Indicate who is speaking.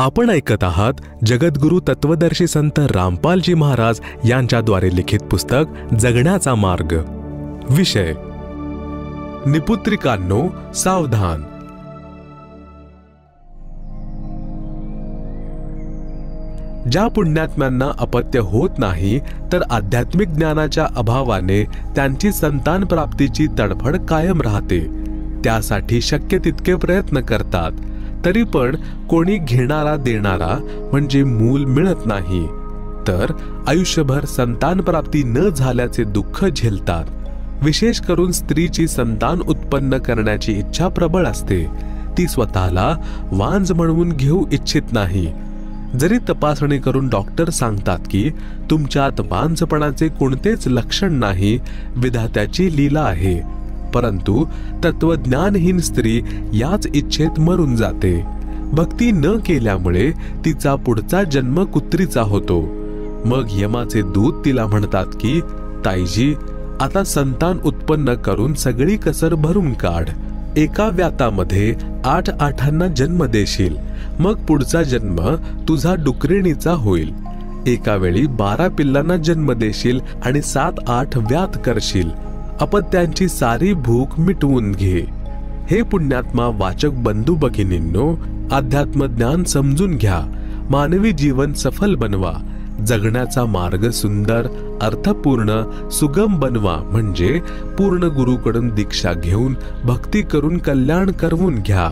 Speaker 1: आपण ऐकत आहात जगद्गुरु तत्वदर्शी संत रामपालजी महाराज यांच्याद्वारे लिखित पुस्तक जगण्याचा मार्ग। विषय निपुत्रिकांनो सावधान। ज्या पुण्यात्म्यांना अपत्य होत नाही तर आध्यात्मिक ज्ञानाच्या अभावाने त्यांची संतान प्राप्तीची तडफड कायम राहते। त्यासाठी शक्य तितके प्रयत्न करतात, तरी पण कोणी घेणारा देणारा म्हणजे मूल मिळत नाही, तर आयुष्यभर संतान प्राप्ती न झाल्याचे दुःख झेलतात। विशेष करून स्त्रीची संतान उत्पन्न करण्याची इच्छा प्रबळ असते। ती स्वतःला वांज म्हणून घेऊ इच्छित नाही। जरी तपासणी करून डॉक्टर सांगतात की तुमच्यात वांजपणाचे कोणतेच लक्षण नाही, विधात्याची लीला आहे, परंतु तत्वज्ञानहीन स्त्री याच इच्छेत मरून जाते। भक्ती न केल्यामुळे तिचा पुढचा जन्म कुत्रीचा होतो। मग यमाचे दूत तिला म्हणतात की ताईजी, आता संतान उत्पन्न करून सगळी कसर भरून काढ। एका व्यातामध्ये 8 आठांना जन्म देशील, मग पुढचा जन्म तुझा डुकरेणीचा होईल। एका वेळी 12 पिल्लांना जन्म देशील आणि 7-8 व्यात करशील। अपत्यांची सारी भूक मिटवून घे। हे पुण्यात्मा वाचक बंधू भगिनींनो, अध्यात्म ज्ञान समजून घ्या। मानवी जीवन सफल बनवा। जगण्याचा मार्ग सुंदर, अर्थपूर्ण, सुगम बनवा, म्हणजे पूर्ण गुरुकडून दीक्षा घेऊन भक्ती करून कल्याण करवून घ्या।